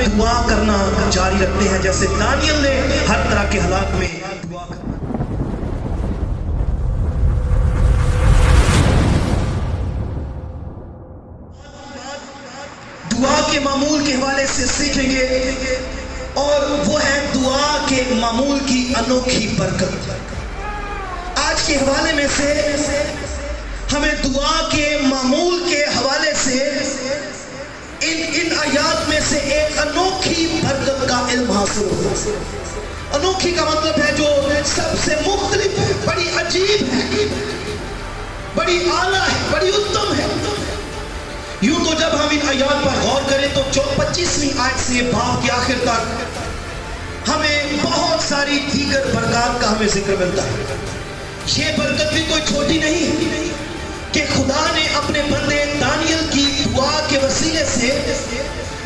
دعا کرنا جاری رکھتے ہیں جیسے دانیل نے ہر طرح کے حالات میں دعا کرنا۔ دعا کے معمول کے حوالے سے سیکھیں گے اور وہ ہے دعا کے معمول کی انوکھی برکت۔ آج کے حوالے میں سے ہمیں دعا کے معمول کے حوالے سے ان آیات میں سے ایک انوکھی برکت کا علم حاصل ہوگا۔ انوکھی کا مطلب ہے جو سب سے مختلف ہے، بڑی عجیب ہے، بڑی اعلیٰ ہے، بڑی اتم ہے۔ یوں تو جب ہم ان آیات پر غور کریں تو 25ویں آیت سے باب کے آخر تک ہمیں بہت ساری دیگر برکات کا ہمیں ذکر ملتا ہے۔ یہ برکت بھی کوئی چھوٹی نہیں کہ خدا نے اپنے بندے دانیل کی دعا کے وسیلے سے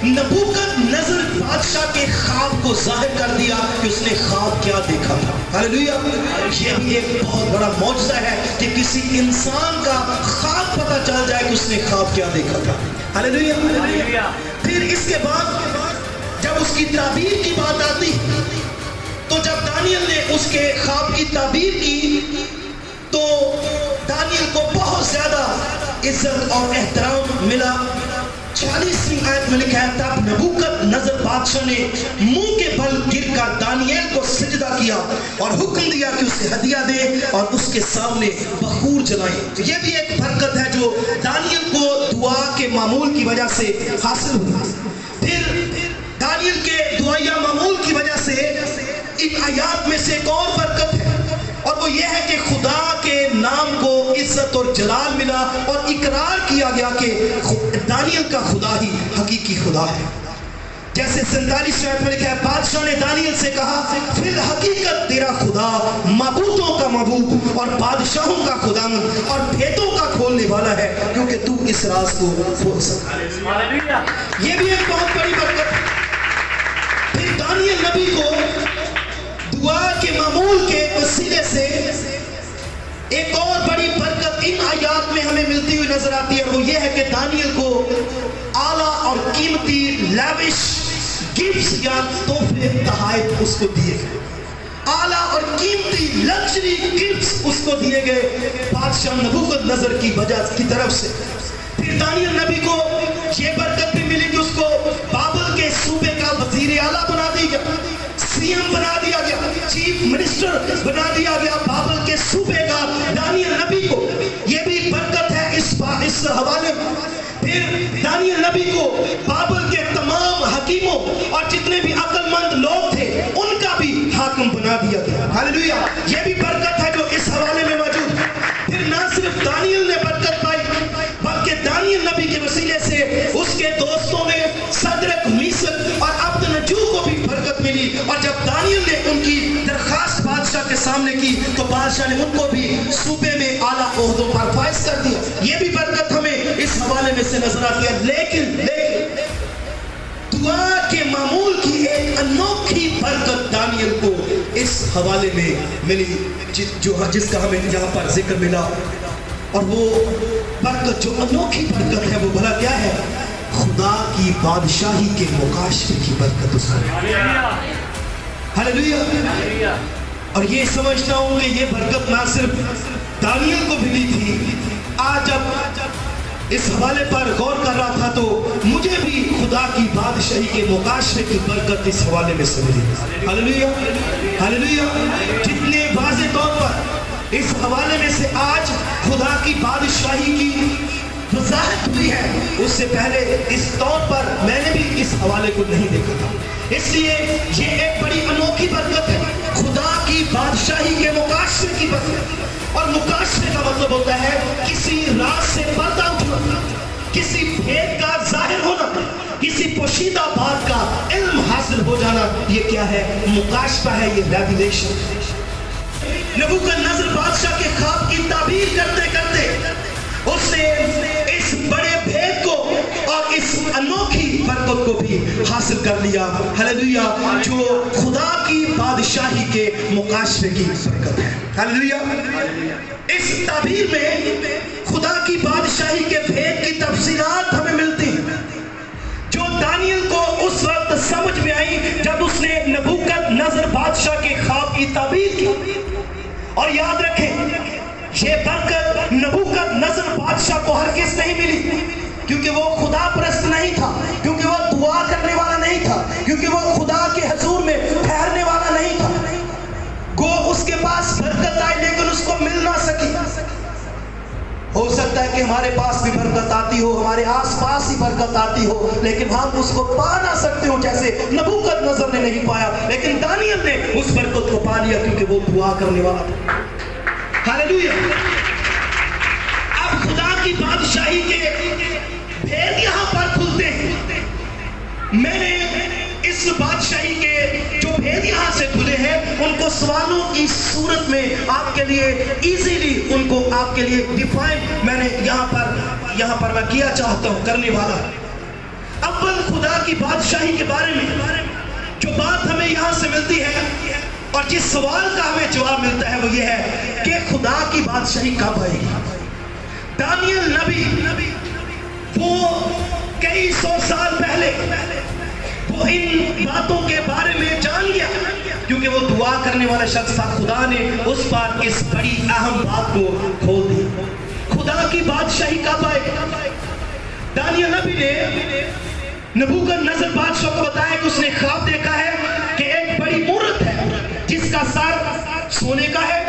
نبوکد نظر بادشاہ کے خواب کو ظاہر کر دیا کہ اس نے خواب کیا دیکھا تھا۔ ہاللیلویہ۔ یہ بھی ایک بہت بڑا معجزہ ہے کہ کسی انسان کا خواب پتہ چل جائے کہ اس نے خواب کیا دیکھا تھا۔ ہاللیلویہ۔ پھر اس کے بعد جب اس کی تعبیر کی بات آتی تو جب دانیل نے اس کے خواب کی تعبیر کی تو دانیل کو بہت زیادہ عزت اور احترام ملا۔ 40ویں آیت میں لکھا ہے تب نبوکد نظر بادشاہ نے منہ کے بل گر کر دانیل کو سجدہ کیا اور حکم دیا کہ اسے ہدیہ دے اور اس کے سامنے بخور جلائیں۔ یہ بھی ایک برکت ہے جو دانیل کو دعا کے معمول کی وجہ سے حاصل ہوئی۔ پھر دانیل کے دعائیا معمول کی وجہ سے ان آیات میں سے ایک اور برکت ہے اور وہ یہ ہے کہ خدا کے نام کو عزت اور جلال ملا اور اقرار کیا گیا کہ دانیل کا خدا ہی حقیقی خدا ہے۔ جیسے 47ویں آیت میں لکھا ہے بادشاہ نے دانیل سے کہا فی الحقیقت تیرا خدا معبودوں کا معبود اور بادشاہوں کا خداوند اور بھیدوں کا کھولنے والا ہے کیونکہ تو اس راز کو کھول سکتا ہے۔ یہ بھی ایک بہت بڑی برکت ہے۔ پھر دانیل نبی کو دعا کے معمول کے وسیلے سے ایک اور بڑی برکت ان آیات میں ہمیں ملتی ہوئی نظر آتی ہے اور وہ یہ ہے کہ دانیل کو اعلیٰ اور قیمتی لیوش گفٹس یا تحفے تحائف اس کو دیے گئے۔ اعلیٰ اور قیمتی لگژری گفٹس اس کو دیے گئے بادشاہ نبوکد نظر کی وجہ کی طرف سے۔ پھر دانیل نبی کو یہ برکت بھی ملی کہ اس کو بابل کے صوبے کا وزیر اعلیٰ بنا دیا گیا، CM بنا دیا گیا، چیف منسٹر بنا دیا گیا بابل کے صوبے کا دانیل نبی کو۔ یہ بھی برکت ہے اس حوالے میں۔ پھر دانیل نبی کو بابل کے تمام حکیموں اور جتنے بھی عقل مند لوگ تھے ان کا بھی حاکم بنا دیا گیا۔ ہاللیلویہ۔ یہ بھی برکت ہے جو اس حوالے میں موجود ہے۔ پھر نہ صرف دانیل نے برکت پائی بلکہ دانیل نبی کے وسیلے سے اس کے دوستوں میں صدرک میثق اور عبدنجو کو بھی برکت ملی اور جب دانیل نے ان کی درخواست بادشاہ کے سامنے کی تو بادشاہ نے ان کو بھی صوبے میں اعلیٰ عہدوں پر فائز کر دیا۔ یہ بھی برکت ہمیں اس حوالے میں سے نظر آتی ہے۔ لیکن دعا کے معمول کی ایک انوکھی برکت دانیل کو اس حوالے میں ملی جس کا ہمیں یہاں پر ذکر ملا اور وہ برکت جو انوکھی برکت ہے وہ بھلا کیا ہے؟ خدا کی بادشاہی کے مکاشفے کی برکت اس کو۔ ہاللیلویہ۔ اور یہ سمجھتا ہوں کہ یہ برکت نہ صرف دانیل کو ملی تھی، آج جب اس حوالے پر غور کر رہا تھا تو مجھے بھی خدا کی بادشاہی کے مکاشفے کی برکت اس حوالے میں سے ملی۔ ہاللیلویہ۔ ہاللیلویہ۔ جتنے واضح طور پر اس حوالے میں سے آج خدا کی بادشاہی کی وضاحت ہوئی ہے اس سے پہلے اس طور پر میں نے بھی اس حوالے کو نہیں دیکھا تھا۔ اس لیے یہ ایک بڑی انوکھی برکت ہے، خدا کی بادشاہی کے مکاشفے کی برکت۔ اور مکاشفے کا مطلب ہوتا ہے کسی راز سے پردہ اٹھنا، کسی بھید کا ظاہر ہونا، کسی پوشیدہ بات کا علم حاصل ہو جانا۔ یہ کیا ہے؟ مکاشفہ ہے، یہ ریویلیشن۔ نبوکد نظر بادشاہ کے خواب کی تعبیر کرتے کرتے اس نے اس بڑے بھید کو اور اس انوکھی برکت کو بھی حاصل کر لیا۔ ہاللیلویہ۔ جو خدا کی بادشاہی کے مکاشفے کی برکت ہے۔ ہاللیلویہ۔ اس تعبیر میں خدا کی بادشاہی کے بھید کی تفصیلات ہمیں ملتی ہیں جو دانیل کو اس وقت کی تعبیر کی. اور یاد رکھیں یہ برکت نبوکدنضر بادشاہ کو ہرگز نہیں ملی کیونکہ وہ خدا پرست نہیں تھا, کیونکہ وہ دعا کرنے والا نہیں تھا, کیونکہ وہ خدا کے حضور میں ٹھہرنے والا نہیں تھا. گو اس کے پاس برکت آئی لیکن اس کو مل نہ سکی. ہو سکتا ہے کہ ہمارے پاس بھی برکت آتی ہو, ہمارے آس پاس ہی برکت آتی ہو, لیکن ہم اس کو پا نہ سکتے ہو جیسے نبوکدنضر نے نہیں پایا, لیکن دانیل نے اس برکت کو پا لیا کیونکہ وہ دعا کرنے والا تھا. ہاللیلویا. اب خدا کی بادشاہی کے بھید یہاں پر کھلتے ہیں. میں نے اس بادشاہی کے جو بھید یہاں سے کھلے ہیں ان کو سوالوں کی صورت میں آپ کے لیے ایزیلی ان کو آپ کے لیے ڈیفائن میں نے یہاں پر میں کیا چاہتا ہوں کرنے والا. اول خدا کی بادشاہی کے بارے میں جو بات ہمیں یہاں سے ملتی ہے اور جس سوال کا ہمیں جواب ملتا ہے وہ یہ ہے کہ خدا کی بادشاہی کب آئے گی. دانیل نبی وہ کئی سو سال پہلے وہ ان باتوں کے بارے میں جان گیا کیونکہ وہ دعا کرنے والا شخص تھا. خدا نے اس پر اس بڑی اہم بات کو کھول دی. خدا کی بادشاہی کب آئے گی؟ دانیل نبی نے نبوکدنضر بادشاہ کو بتایا کہ اس نے خواب دیکھا ہے کہ ایک بڑی مورت ہے جس کا سر سونے کا ہے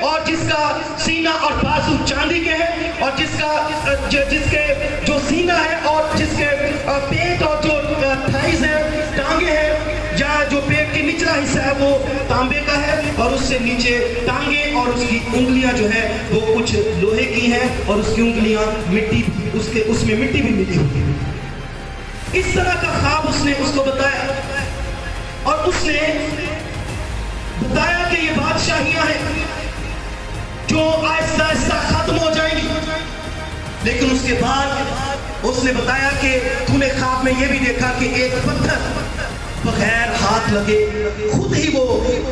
اور جس کا سینہ اور بازو چاندی کے ہیں اور جس کے جو سینہ ہے اور جس کے پیٹ اور جو تھائز ہیں ٹانگیں ہیں یا جو پیٹ کی نچلا حصہ ہے وہ تانبے کا ہے اور اس سے نیچے ٹانگیں اور اس کی انگلیاں جو ہے وہ کچھ لوہے کی ہیں اور اس کی انگلیاں مٹی اس میں مٹی بھی ملی ہوئی ہے. اس طرح کا خواب اس نے اس کو بتایا اور اس نے بتایا کہ یہ بادشاہیاں ہیں جو آہستہ آہستہ ختم ہو جائیں گی. لیکن اس کے بعد اس نے بتایا کہ تو نے خواب میں یہ بھی دیکھا کہ ایک پتھر بغیر ہاتھ لگے خود ہی وہ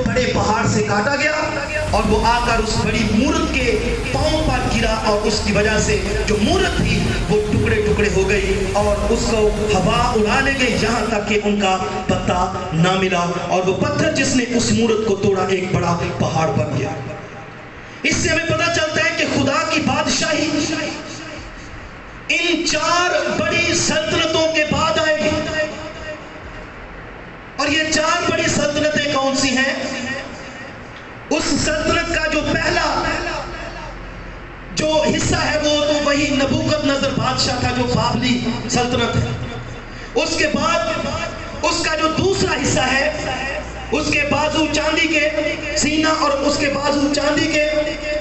بڑے پہاڑ سے کاٹا گیا اور وہ آ کر اس بڑی مورت کے پاؤں پر گرا اور اس کی وجہ سے جو مورت تھی وہ ٹکڑے ٹکڑے ہو گئی اور اس کو ہوا اڑا لے گئی یہاں تک کہ ان کا پتہ نہ ملا اور وہ پتھر جس نے اس مورت کو توڑا ایک بڑا پہاڑ بن گیا. اس سے ہمیں پتہ چلتا ہے کہ خدا کی بادشاہی ان 4 بڑی سلطنتوں کے بعد آئے گی. اور یہ 4 بڑی سلطنتیں کون سی ہیں؟ اس سلطنت کا جو پہلا جو حصہ ہے وہ تو وہی نبوکدنضر بادشاہ کا جو بابلی سلطنت ہے. اس کے بعد اس کا جو دوسرا حصہ ہے اس کے بازو چاندی کے, سینہ اور اس کے بازو چاندی کے,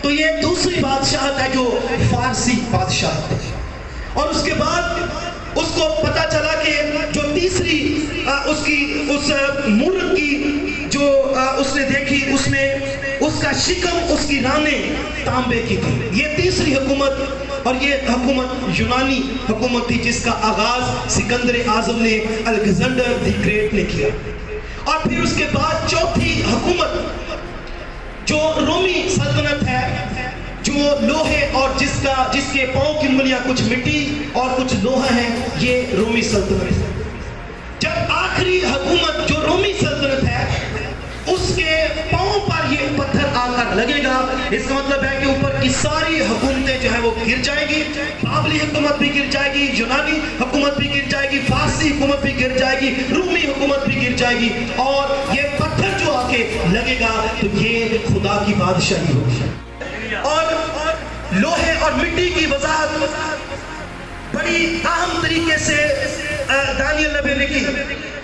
تو یہ دوسری بادشاہت ہے جو فارسی بادشاہت ہے. اور اس کے بعد اس کو پتا چلا کہ جو تیسری اس مورت کی جو اس نے دیکھی اس میں اس کا شکم اس کی رانیں تانبے کی تھی. یہ تیسری حکومت اور یہ حکومت یونانی حکومت تھی جس کا آغاز سکندر اعظم نے الیگزینڈر دی گریٹ نے کیا. اور پھر اس کے بعد چوتھی حکومت جو رومی سلطنت ہے جو لوہے اور جس کے پاؤں کی انگلیاں کچھ مٹی اور کچھ لوہا ہے, یہ رومی سلطنت ہے. جب آخری حکومت جو رومی سلطنت ہے اس کے پاؤں پر یہ پتھر آ کر لگے گا, اس کا مطلب ہے کہ اوپر کی ساری حکومتیں جو ہیں وہ گر جائیں گی. بابلی حکومت بھی گر جائے گی, یونانی حکومت بھی گر جائے گی, فارسی حکومت بھی گر جائے گی, رومی حکومت بھی گر جائے گی اور یہ پتھر جو آ کے لگے گا تو یہ خدا کی بادشاہی ہوگی. اور لوہے اور مٹی کی وضاحت بڑی اہم طریقے سے دانیل نبی نے کی.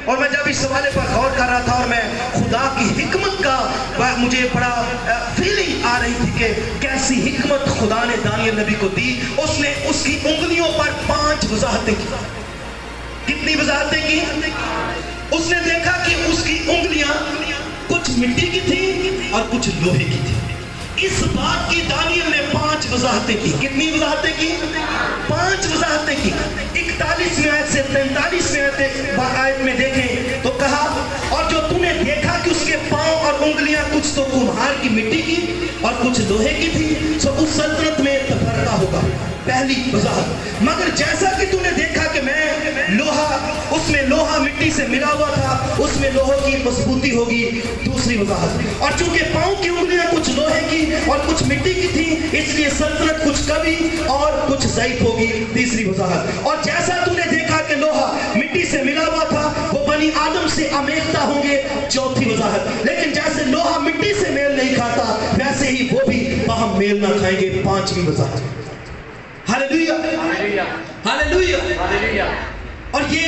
اور میں جب اس حوالے پر غور کر رہا تھا اور میں خدا کی حکمت کا مجھے بڑا فیلنگ آ رہی تھی کہ کیسی حکمت خدا نے دانیل نبی کو دی. اس نے اس کی انگلیوں پر 5 وضاحتیں کی. کتنی وضاحتیں کی؟ اس نے دیکھا کہ اس کی انگلیاں کچھ مٹی کی تھیں اور کچھ لوہے کی تھیں. اس بات کی دانیل نے 5 وضاحتیں کی. کتنی وضاحتیں کی؟ 5 وضاحتیں کی. 41ویں آیت سے 43ویں آیت میں دیکھیں تو کہا اور جو تم نے دیکھا کہ اس کے پاؤں اور انگلیاں کچھ تو کمہار کی مٹی کی اور کچھ لوہے کی تھی سو اس سلطنت میں تفرقہ ہوگا. پہلی وضاحت. مگر جیسا کہ تم نے دیکھا کہ میں لوہا اس میں لوہا مٹی سے ملا ہوا تھا، اس میں لوہے کی مضبوطی ہوگی، دوسری وضاحت۔ اور چونکہ پاؤں کی انگلیاں کچھ لوہے کی اور کچھ مٹی کی تھی، اس لیے سلطنت کچھ قوی اور کچھ ضعیف ہوگی، تیسری وضاحت۔ اور جیسا تو نے دیکھا کہ لوہا مٹی سے ملا ہوا تھا، وہ بنی آدم سے آمیختہ ہوں گے، چوتھی وضاحت۔ لیکن جیسے لوہا مٹی سے میل نہیں کھاتا، ویسے ہی وہ بھی باہم میل نہ کھائیں گے، پانچویں وضاحت۔ ہاللیلویا ہاللیلویا۔ اور یہ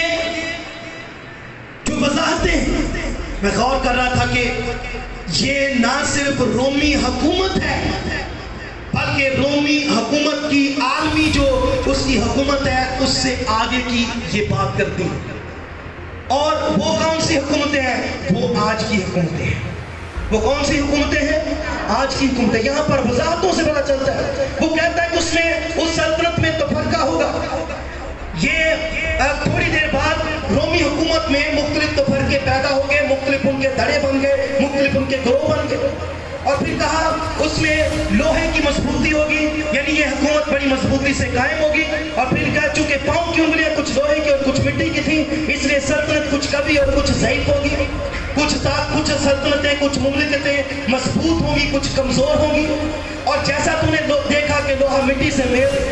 جو وضاحتیں میں غور کر رہا تھا کہ یہ نہ صرف رومی حکومت ہے، بلکہ رومی حکومت کی عالمی جو اس کی حکومت ہے اس سے آگے کی یہ بات کرتی ہے۔ اور وہ کون سی حکومتیں ہیں؟ وہ آج کی حکومتیں ہیں۔ وہ کون سی حکومتیں ہیں؟ آج کی حکومتیں۔ یہاں پر وضاحتوں سے پتہ چلتا ہے، وہ کہتا ہے کہ اس میں اس سلطنت میں تفرقہ ہوگا۔ یہ تھوڑی دیر بعد رومی حکومت میں مختلف تفرقے پیدا ہو گئے، مختلف ان کے دھڑے بن گئے، مختلف ان کے گروہ بن گئے۔ اور پھر کہا اس میں لوہے کی مضبوطی ہوگی، یعنی یہ حکومت بڑی مضبوطی سے قائم ہوگی۔ اور پھر کہا چونکہ پاؤں کی انگلیاں کچھ لوہے کی اور کچھ مٹی کی تھیں، اس لیے سلطنت کچھ قوی اور کچھ ضعیف ہوگی۔ کچھ سلطنتیں، کچھ مملکتیں مضبوط ہوں گی، کچھ کمزور ہوں گی۔ اور جیسا تو نے دیکھا کہ لوہا مٹی سے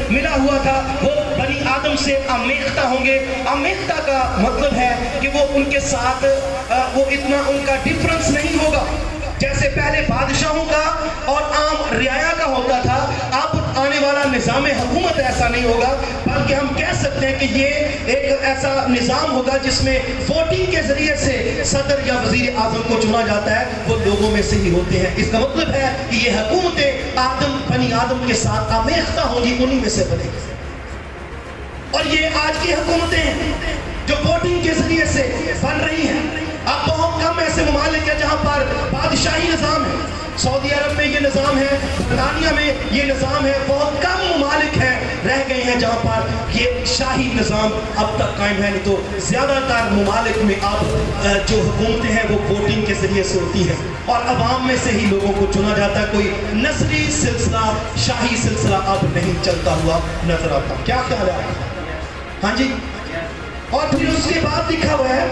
ملا ہوا تھا، وہ بنی آدم سے آمیختہ ہوں گے۔ آمیختہ کا مطلب ہے کہ وہ ان کے ساتھ وہ اتنا ان کا ڈیفرنس نہیں ہوگا، جیسے پہلے بادشاہوں کا اور عام رعایا کا ہوتا تھا۔ اب آنے والا نظام حکومت ایسا نہیں ہوگا، بلکہ ہم کہہ سکتے ہیں کہ یہ ایک ایسا نظام ہوگا جس میں ووٹنگ کے ذریعے سے صدر یا وزیر اعظم کو چنا جاتا ہے، وہ لوگوں میں سے ہی ہوتے ہیں۔ اس کا مطلب ہے کہ یہ حکومتیں بنی آدم کے ساتھ آمیختہ ہوں گی، انہی میں سے بنے گی۔ اور یہ آج کی حکومتیں ہیں جو ووٹنگ کے ذریعے سے بن رہی ہیں۔ اب بہت کم ایسے ممالک ہیں جہاں پر بادشاہی نظام ہے۔ سعودی عرب میں یہ نظام ہے، برطانیہ میں یہ نظام ہے، بہت کم ممالک ہیں رہ گئے ہیں جہاں پر یہ شاہی نظام اب تک قائم ہے، نہیں تو زیادہ تر ممالک میں اب جو حکومتیں ہیں وہ ووٹنگ کے ذریعے سے ہوتی ہیں اور عوام میں سے ہی لوگوں کو چنا جاتا ہے۔ کوئی نسلی سلسلہ، شاہی سلسلہ اب نہیں چلتا ہوا نظر آتا۔ کیا خیال ہے آپ؟ ہاں جی۔ اور پھر اس کے بعد لکھا ہوا ہے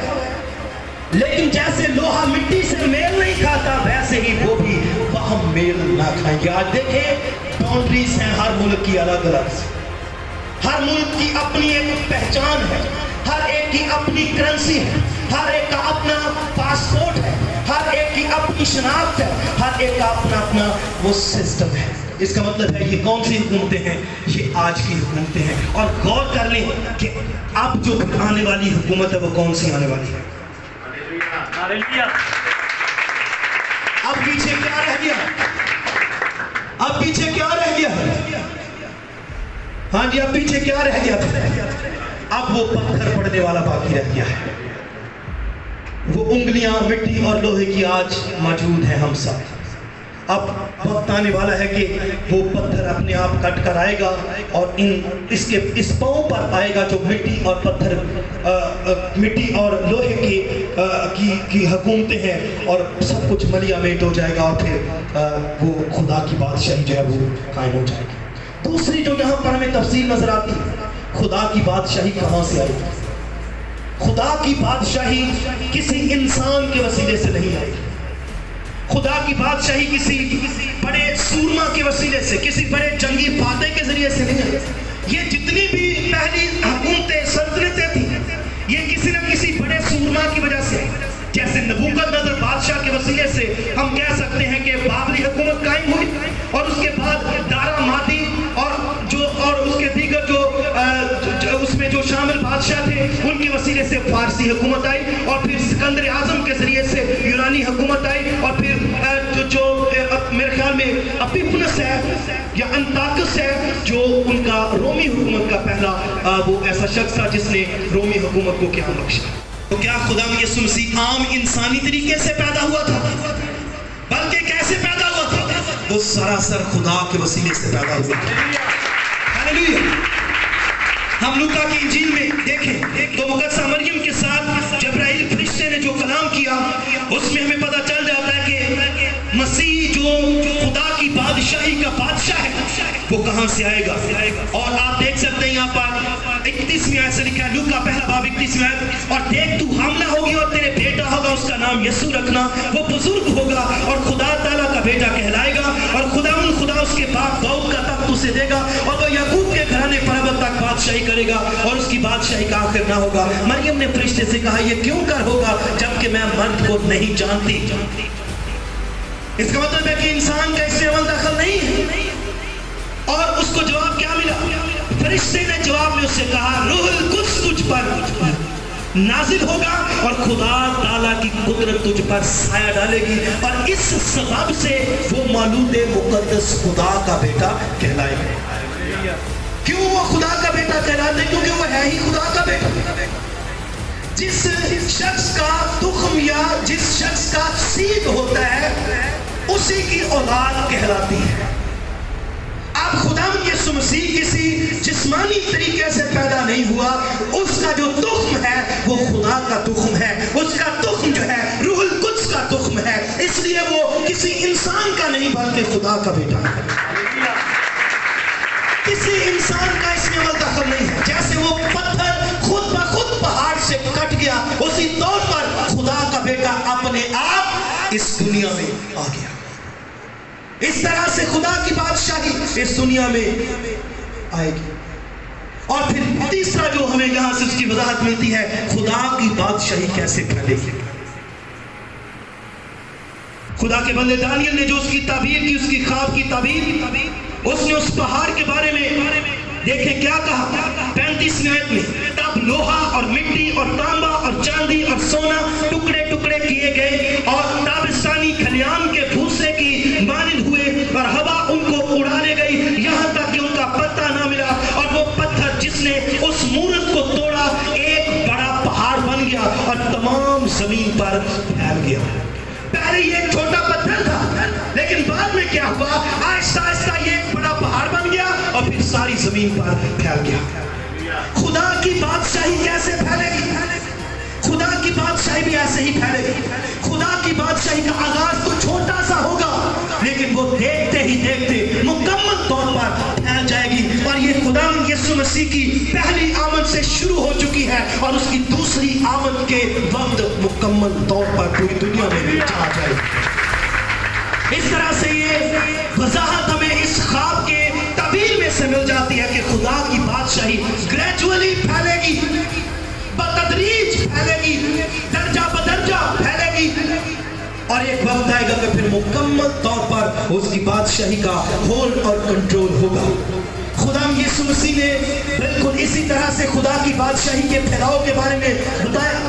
لیکن جیسے لوہا مٹی سے میل نہیں کھاتا، ویسے ہی وہ بھی باہم میل نہ کھائیں گے۔ آج دیکھیں باؤنڈریز ہیں ہر ملک کی الگ الگ، ہر ملک کی اپنی ایک پہچان ہے، ہر ایک کی اپنی کرنسی ہے، ہر ایک کا اپنا پاسپورٹ ہے، ہر ایک کی اپنی شناخت ہے، ہر ایک کا اپنا وہ سسٹم ہے۔ اس کا مطلب ہے یہ کون سی حکومتیں ہیں؟ یہ آج کی حکومتیں ہیں۔ اور غور کر لیں کہ اب جو آنے والی حکومت ہے وہ کون سی آنے والی ہے۔ اب پیچھے کیا رہ گیا؟ اب پیچھے کیا رہ گیا؟ ہاں جی، اب پیچھے کیا رہ گیا؟ اب وہ پتھر پڑنے والا باقی رہ گیا ہے۔ وہ انگلیاں مٹی اور لوہے کی آج موجود ہیں ہم سب۔ اب وقت آنے والا ہے کہ وہ پتھر اپنے آپ کٹ کر آئے گا اور اس پاؤں پر آئے گا جو مٹی اور پتھر مٹی اور لوہے کی حکومتیں ہیں، اور سب کچھ ملیا میٹ ہو جائے گا، اور پھر وہ خدا کی بادشاہی جو ہے وہ قائم ہو جائے گی۔ دوسری جو یہاں پر ہمیں تفصیل نظر آتی ہے، خدا کی بادشاہی کہاں سے آئے گی؟ خدا کی بادشاہی کسی انسان کے وسیلے سے نہیں آئے گی۔ خدا کی بادشاہی کسی بڑے سورما کے وسیلے سے، کسی بڑے جنگی فاتح کے ذریعے سے نہیں ہے۔ یہ جتنی بھی پہلی حکومتیں، سلطنتیں تھیں، یہ کسی نہ کسی بڑے سورما کی وجہ سے، جیسے نبوکدنصر بادشاہ کے وسیلے سے ہم کہہ سکتے ہیں کہ بابلی حکومت قائم ہوئی، اور اس کے بعد دارا مادی اور اس کے دیگر جو اس میں جو شامل بادشاہ تھے ان کے وسیلے سے فارسی حکومت آئی، اور پھر سکندر اعظم کے ذریعے سے یونانی حکومت آئی، اور پھر جو میرے خیال میں اپیفنس ہے یا انتاکس ہے جو ان کا رومی حکومت کا پہلا وہ ایسا شخص تھا جس نے رومی حکومت کو کیا بخشا۔ تو کیا خدا یسوع مسیح عام انسانی طریقے سے پیدا ہوا تھا؟ بلکہ کیسے پیدا ہوا تھا؟ وہ سراسر خدا کے وسیلے سے پیدا ہوا تھا۔ ہاللیلویا۔ ہم لوکا کی انجیل میں دیکھیں تو مقدسہ مریم کے ساتھ جبرائیل فرشتے نے جو کلام کیا، اس میں ہمیں پتہ چل جاتا ہے کہ مسیح جو خدا کی بادشاہی کا بادشاہ ہے، وہ کہاں سے آئے گا؟ اور آپ دیکھ سکتے ہیں یہاں پر 31ویں آیت سے لکھا ہے، لوکا پہلا باب 31ویں آیت، اور دیکھ تو حاملہ ہوگی اور تیرے بیٹا ہوگا، اس کا نام یسوع رکھنا، وہ بزرگ ہوگا اور خدا تعالیٰ کا بیٹا کہلائے گا، اور خدا اس کے باپ داؤد کا تخت اسے دے گا، اور وہ یعقوب کے گھرانے پر ابد تک بادشاہی کرے گا، اور اس کی بادشاہی کا آخر نہ ہوگا۔ مریم نے فرشتے سے کہا یہ کیوں کر ہوگا جبکہ میں مرد کو نہیں جانتی؟ اس کا مطلب ہے کہ انسان کا اس میں عمل دخل نہیں ہے۔ اور اس کو جواب کیا ملا؟ فرشتے نے جواب میں اس سے کہا روح القدس تجھ پر نازل ہوگا اور خدا تعالیٰ کی قدرت تجھ پر سایہ ڈالے گی، اور اس سبب سے وہ مولود مقدس خدا کا بیٹا کہلائے گا۔ کیوں وہ خدا کا بیٹا کہلاتے؟ کیونکہ وہ ہے ہی خدا کا بیٹا۔ جس شخص کا تخم یا جس شخص کا سیڈ ہوتا ہے اسی کی اولاد کہلاتی ہے۔ اب خداوند یسوع مسیح کسی جسمانی طریقے سے پیدا نہیں ہوا، اس کا جو تخم ہے وہ خدا کا تخم ہے، اس کا تخم جو ہے روح القدس کا تخم ہے، اس لیے وہ کسی انسان کا نہیں بلکہ خدا کا بیٹا ہے۔ کسی انسان کا اس میں عمل دخل نہیں ہے۔ جیسے وہ پتھر خود بخود پہاڑ سے کٹ گیا، اسی طور پر خدا کا بیٹا اپنے آپ اس دنیا میں آ گیا۔ اس طرح سے خدا کی بادشاہی اس دنیا میں آئے گی۔ اور پھر تیسرا جو ہمیں یہاں سے اس کی وضاحت ملتی ہے، خدا کی بادشاہی کیسے پھیلے گی۔ خدا کے بندے دانیل نے جو اس کی تعبیر کی، اس کی خواب کی تعبیر، اس نے اس پہاڑ کے بارے میں دیکھیں کیا کہا 35ویں آیت میں، تب لوہا اور مٹی اور تانبا اور چاندی اور سونا ٹکڑے ٹکڑے کیے گئے اور تابستانی کھلیان کے بھوسے کی مانند ہوئے، اور ہوا ان کو اڑانے گئی یہاں تک کہ ان کا پتہ نہ ملا، اور وہ پتھر جس نے اس مورت کو توڑا ایک بڑا پہاڑ بن گیا اور تمام زمین پر پھیل گیا۔ پہلے یہ ایک چھوٹا پتھر تھا، لیکن بعد میں کیا ہوا؟ آہستہ آہستہ یہ ایک بڑا پہاڑ بن گیا اور پھر ساری زمین پر پھیل گیا۔ خدا کی بادشاہی کیسے پھیلے گی؟ خدا کی بادشاہی بھی ایسے ہی پھیلے گی۔ خدا کی بادشاہی کا آغاز تو چھوٹا سا ہوگا، لیکن وہ دیکھتے ہی دیکھتے مکمل طور پر پھیل جائے گی، اور یہ خداوند یسوع مسیح کی پہلی آمد سے شروع ہو چکی ہے، اور اس کی دوسری آمد کے وقت مکمل طور پر پوری دنیا میں آ جائے گی۔ اس طرح سے یہ وضاحت ہمیں اس خواب کے تعبیر میں سے مل جاتی ہے کہ خدا کی بادشاہی گریجولی پھیلے گی، بتدریج پھیلے گی، درجہ بدرجہ پھیلے گی، اور ایک وقت آئے گا کہ پھر مکمل طور پر اس کی بادشاہی کا ہولڈ اور کنٹرول ہوگا۔ خدا یسوع مسیح نے بالکل اسی طرح سے خدا کی بادشاہی کے پھیلاؤ کے بارے میں بتایا۔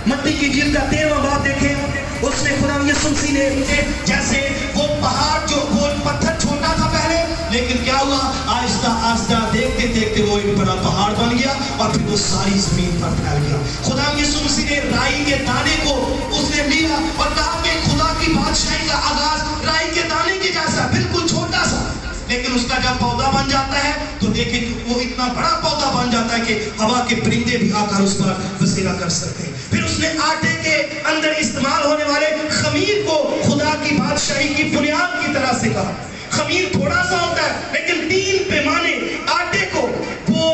متی کی انجیل کا 13واں باب دیکھیں، اس میں خدا یسوع مسیح نے جیسے وہ پہاڑ جو وہ پتھر چھوٹا تھا پہلے، لیکن کیا ہوا؟ آہستہ آہستہ دیکھتے دیکھتے وہ ایک بڑا پہاڑ بن گیا اور پھر وہ ساری زمین پر پھیل گیا۔ خدا یسوع مسیح نے رائی کے دانے کو اس نے لیا اور کہا کہ خدا کی بادشاہی کا آغاز رائی کے دانے کے جیسا، بالکل چھوٹا سا، لیکن اس کا جب پودا بن جاتا ہے تو دیکھیں وہ اتنا بڑا پودا بن جاتا ہے کہ ہوا کے پرندے بھی آ کر اس پر بسیرا کر سکتے ہیں۔ پھر اس نے آٹے کے اندر استعمال ہونے والے خمیر کو خدا کی بادشاہی کی بنیاد کی طرح سے کہا۔ خمیر تھوڑا سا ہوتا ہے، لیکن 3 پیمانے آٹے کو وہ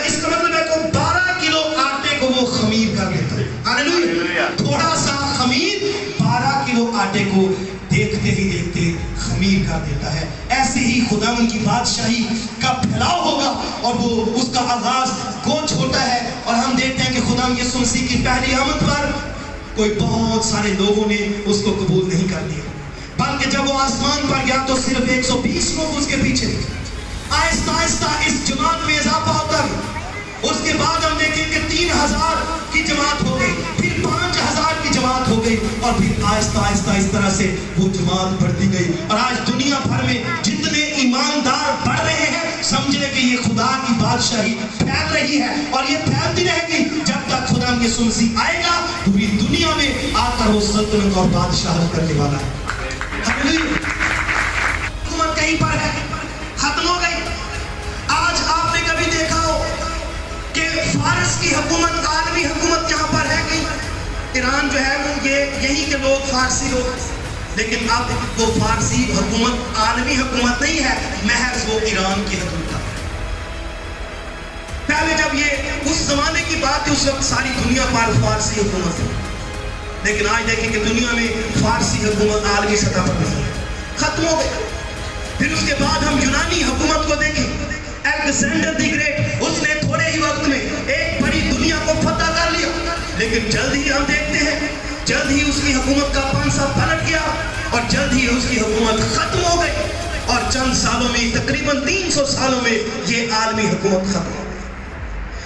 اس کا مطلب ہے کہ 12 کلو آٹے کو وہ خمیر کر دیتا ہے۔ ہاللیلویا! تھوڑا سا خمیر 12 کلو آٹے کو دیکھتے ہی دیکھتے خمیر کر دیتا ہے۔ ایسے ہی خداوند کی بادشاہی کا پھیلاؤ ہوگا، اور وہ اس کا آغاز کو چھوٹا ہے، اور ہم دیکھتے ہیں کہ خداوند یسوع مسیح کی پہلی آمد پر کوئی بہت سارے لوگوں نے اس کو قبول نہیں کر لیا، بلکہ جب وہ آسمان پر گیا تو صرف 120 لوگ اس کے پیچھے تھے۔ آہستہ آہستہ اس جماعت میں اضافہ ہوتا ہے۔ اس کے بعد ہم دیکھیں کہ 3000 کی جماعت ہو گئی، پھر 5000 کی جماعت ہو گئی، اور پھر آہستہ آہستہ اس طرح سے وہ جماعت بڑھتی گئی، اور آج دنیا بھر میں جتنے ایماندار بڑھ رہے ہیں، سمجھے کہ یہ خدا کی بادشاہی پھیل رہی ہے، اور یہ پھیلتی رہے گی جب تک خدا یسوع مسیح آئے گا پوری دنیا میں آ کر وہ سلطنت اور بادشاہت کرنے والا ہے۔ حکومت کہیں پر ہے، ختم ہو گئی۔ آج آپ نے کبھی دیکھا ہو کہ فارس کی حکومت، عالمی حکومت یہاں پر ہے؟ کہ ایران جو ہے وہ یہی کے لوگ، فارسی لوگ، لیکن اب وہ فارسی حکومت عالمی حکومت نہیں ہے، محض وہ ایران کی حکومت ہے۔ پہلے جب یہ اس زمانے کی بات ہے، اس وقت ساری دنیا پر فارسی حکومت ہے، لیکن آج دیکھیں کہ دنیا میں فارسی حکومت عالمی سطح پر نہیں ہے، ختم ہو گئی۔ پھر اس کے بعد ہم یونانی حکومت کو دیکھیں، الیگزینڈر دی گریٹ، اس نے تھوڑے ہی وقت میں ایک بڑی دنیا کو فتح کر لیا، لیکن جلد ہی ہم دیکھتے ہیں جلد ہی اس کی حکومت کا پانسا پلٹ گیا اور جلد ہی اس کی حکومت ختم ہو گئی، اور چند سالوں میں تقریباً 300 سالوں میں یہ عالمی حکومت ختم ہو گئی۔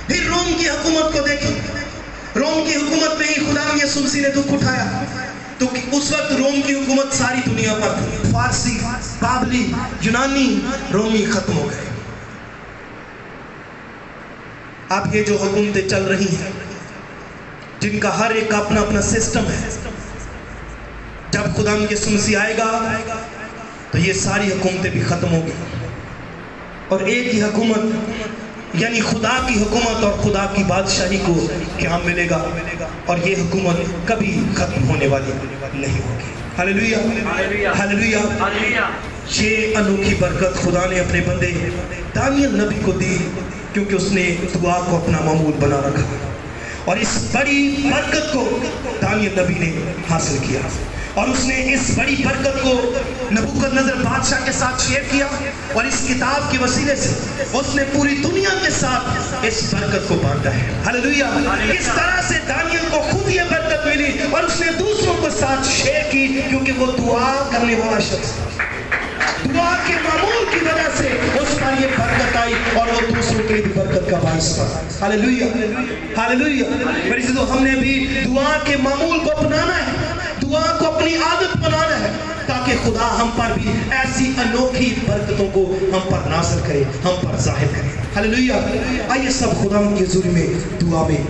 پھر روم کی حکومت کو دیکھیں، روم کی حکومت میں ہی خدا یسوع مسیح نے دکھ اٹھایا، تو اس وقت روم کی حکومت ساری دنیا پر تھی، فارسی، بابلی، یونانی، رومی ختم ہو گئے۔ اب یہ جو حکومتیں چل رہی ہیں، جن کا ہر ایک اپنا اپنا سسٹم ہے، جب خدا یسوع مسیح آئے گا تو یہ ساری حکومتیں بھی ختم ہو گئی، اور ایک ہی حکومت یعنی خدا کی حکومت اور خدا کی بادشاہی کو قیام ملے گا، اور یہ حکومت کبھی ختم ہونے والی نہیں ہوگی۔ ہاللیلویہ، ہاللیلویہ۔ یہ انوکھی برکت خدا نے اپنے بندے دانیل نبی کو دی، کیونکہ اس نے دعا کو اپنا معمول بنا رکھا، اور اس بڑی برکت کو دانیل نبی نے حاصل کیا، اور اس نے اس بڑی برکت کو نبوکد نظر بادشاہ کے ساتھ شیئر کیا، اور اس کتاب کے وسیلے سے اس نے پوری دنیا کے ساتھ اس برکت کو بانٹا ہے۔ ہاللیلویہ۔ اس طرح سے دانیل کو خود یہ برکت ملی اور اس نے دوسروں کو ساتھ شیئر کی، کیونکہ وہ دعا کرنے والا شخص، دعا کے معمول کی وجہ سے اس پر یہ برکت آئی اور وہ دوسروں کے لیے برکت کا باعث بنا۔ ہاللیلویہ، ہاللیلویہ۔ میری عزیزو، ہم نے بھی دعا کے معمول کو اپنانا ہے، دعا کو اپنی عادت بنانا ہے، تاکہ خدا ہم پر بھی ایسی انوکھی برکتوں کو ہم پر نازل کرے، ہم پر ظاہر کرے۔ ہاللیلویہ۔ آئیے سب خدا کی حضوری میں دعا میں